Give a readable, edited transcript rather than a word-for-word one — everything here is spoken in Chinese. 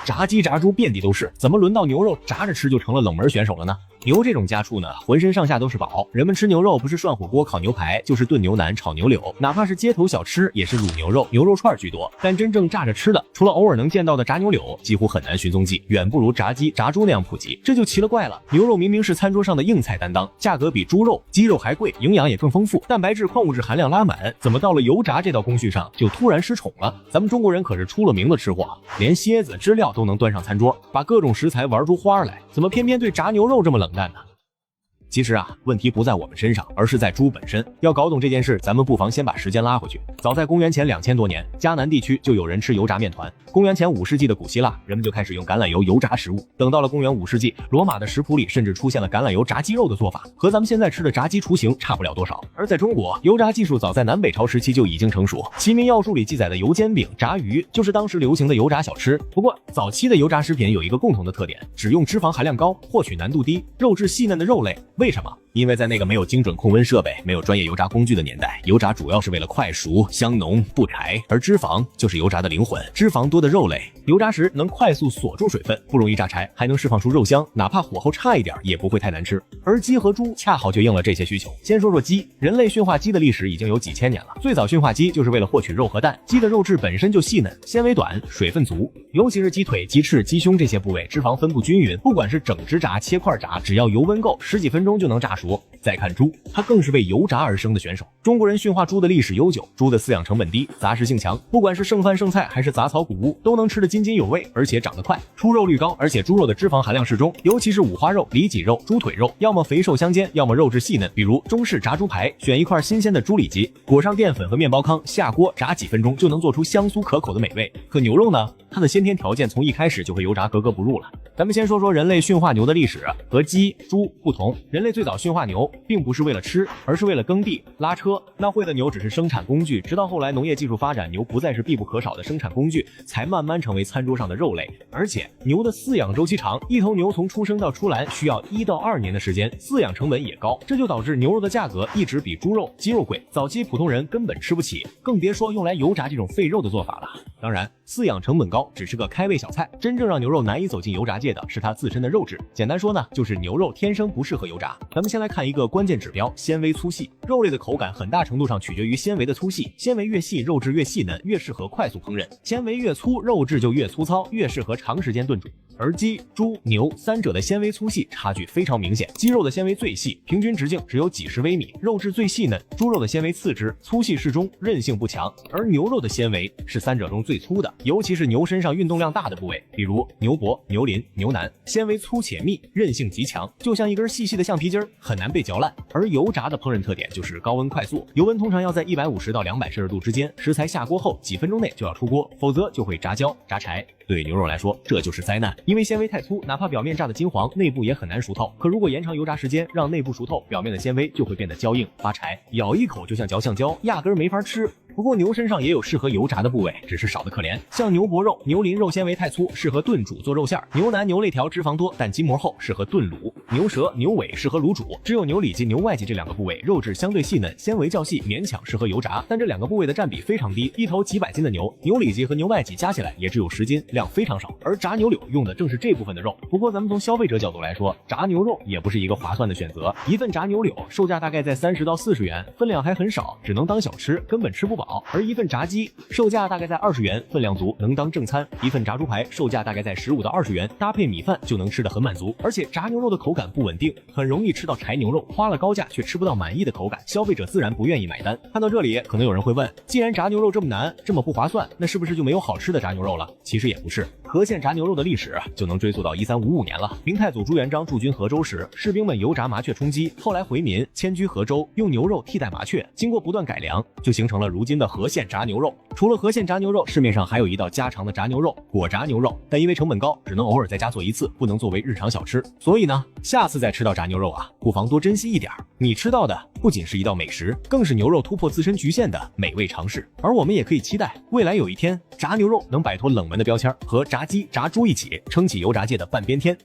炸雞炸豬遍地都是，怎麼輪到牛肉炸着吃就成了冷門選手了呢？牛這種家畜呢，渾身上下都是寶。人們吃牛肉不是涮火鍋、烤牛排，就是燉牛腩、炒牛柳，哪怕是街頭小吃，也是卤牛肉、牛肉串居多。但真正炸着吃的，除了偶爾能見到的炸牛柳，幾乎很難尋蹤跡，遠不如炸雞、炸豬那樣普及。這就奇了怪了，牛肉明明是餐桌上的硬菜擔當，價格比豬肉、雞肉還貴，營養也更豐富，蛋白質、礦物質含量拉滿，怎麼到了油炸這道工序上就突然失寵了？咱們中國人可是出了名的吃货，連蝎子、知了都能端上餐桌，把各种食材玩出花来，怎麼偏偏对炸牛肉這麼冷淡呢？其實啊，問題不在我們身上，而是在豬本身。要搞懂這件事，咱們不妨先把時間拉回去。早在公元前2000多年，迦南地區就有人吃油炸面团。公元前5世紀的古希臘，人們就開始用橄欖油油炸食物。等到了公元5世紀，羅馬的食譜裡甚至出現了橄欖油炸雞肉的做法，和咱們現在吃的炸雞雛形差不了多少。而在中國，油炸技術早在南北朝時期就已經成熟。《齐民要术》裡記載的油煎餅、炸魚，就是當時流行的油炸小吃。不過，早期的油炸食品有一個共同的特點，只用脂肪含量高，获取难度低，肉质细嫩的肉類。为什么？因为在那個沒有精準控溫設備、沒有專業油炸工具的年代，油炸主要是為了快熟、香濃、不柴，而脂肪就是油炸的靈魂。脂肪多的肉類，油炸時能快速鎖住水分，不容易炸柴，還能釋放出肉香，哪怕火候差一點也不會太難吃。而雞和豬恰好就應了這些需求。先說說雞，人類馴化雞的歷史已經有幾千年了。最早馴化雞就是為了獲取肉和蛋。雞的肉質本身就細嫩，纖維短，水分足，尤其是雞腿、雞翅、雞胸這些部位，脂肪分布均勻，不管是整隻炸、切塊炸，只要油溫夠，10幾分鐘就能炸熟。再看豬，它更是為油炸而生的選手。中國人馴化豬的歷史悠久，豬的飼養成本低，雜食性強，不管是剩飯剩菜還是雜草穀物，都能吃得津津有味，而且長得快。出肉率高，而且豬肉的脂肪含量適中，尤其是五花肉、里脊肉、豬腿肉，要麼肥瘦相間，要麼肉質細嫩。比如中式炸豬排，選一塊新鮮的豬里脊，裹上澱粉和麵包糠，下鍋炸幾分鐘就能做出香酥可口的美味。可牛肉呢？它的先天條件從一開始就和油炸格格不入了。咱們先說說人類馴化牛的歷史，和雞、豬不同，人類最早馴化牛並不是為了吃，而是為了耕地、拉車。那會的牛只是生產工具，直到後來農業技術發展，牛不再是必不可少的生產工具，才慢慢成為餐桌上的肉類。而且牛的飼養周期長，一頭牛從出生到出欄需要1到2年的時間，飼養成本也高，這就導致牛肉的價格一直比豬肉、雞肉貴。早期普通人根本吃不起，更別說用來油炸這種廢肉的做法了。當然，飼養成本高只是個開胃小菜，真正讓牛肉難以走進油炸界的是它自身的肉質。簡單說呢，就是牛肉天生不適合油炸。咱們先來看一個關鍵指標，纖維粗細。肉類的口感很大程度上取決於纖維的粗細，纖維越細，肉質越細嫩，越適合快速烹飪；纖維越粗，肉質就越粗糙，越適合長時間燉煮。而雞、豬、牛三者的纖維粗細差距非常明顯，雞肉的纖維最細，平均直徑只有幾十微米，肉質最細嫩；豬肉的纖維次之，粗細適中，韌性不強。而牛肉的纖維是三者中最粗的，尤其是牛身上運動量大的部位，比如牛脖、牛鱗、牛腩，纖維粗且密，韌性極強，就像一根細細的橡皮筋，很難被嚼爛。而油炸的烹飪特點就是高溫快速，油溫通常要在150到200攝氏度之間，食材下鍋後幾分鐘內就要出鍋，否則就會炸焦、炸柴。對牛肉來說，這就是災難，因為纖維太粗，哪怕表面炸得金黃，內部也很難熟透。可如果延長油炸時間，讓內部熟透，表面的纖維就會變得焦硬發柴，咬一口就像嚼橡膠，壓根沒法吃。不過牛身上也有適合油炸的部位，只是少得可憐。像牛脖肉、牛鱗肉纖維太粗，適合燉煮做肉餡；牛腩、牛肋條脂肪多，但筋膜厚，適合燉滷；牛舌、牛尾適合滷煮。只有牛里脊、牛外脊這兩個部位，肉質相對細嫩，纖維較細，勉強適合油炸。但這兩個部位的占比非常低，一頭幾百斤的牛，牛里脊和牛外脊加起來也只有10斤，量非常少。而炸牛柳用的正是這部分的肉。不過咱們從消費者角度來說，炸牛肉也不是一個划算的選擇。一份炸牛柳售價大概在30到40元，分量還很少，只能當小吃，根本吃不飽。而一份炸雞售價大概在20元，分量足，能當正餐；一份炸豬排售價大概在15到20元，搭配米飯就能吃得很滿足。而且炸牛肉的口感不穩定，很容易吃到柴牛肉，花了高價卻吃不到滿意的口感，消費者自然不願意買單。看到這裡，可能有人會問，既然炸牛肉這麼難，這麼不划算，那是不是就沒有好吃的炸牛肉了？其實也不是。和縣炸牛肉的歷史就能追溯到1355年了。明太祖朱元璋駐軍河州時，士兵們油炸麻雀充飢，後來回民遷居河州，用牛肉替代麻雀，經過不斷改良，就形成了如今的和縣炸牛肉。除了和縣炸牛肉，市面上還有一道家常的炸牛肉——果炸牛肉，但因為成本高，只能偶爾在家做一次，不能作為日常小吃。所以呢，下次再吃到炸牛肉啊，不妨多珍惜一點。你吃到的不僅是一道美食，更是牛肉突破自身局限的美味嘗試。而我們也可以期待，未來有一天，炸牛肉能擺脫冷門的標籤，和炸雞、炸豬一起撐起油炸界的半邊天。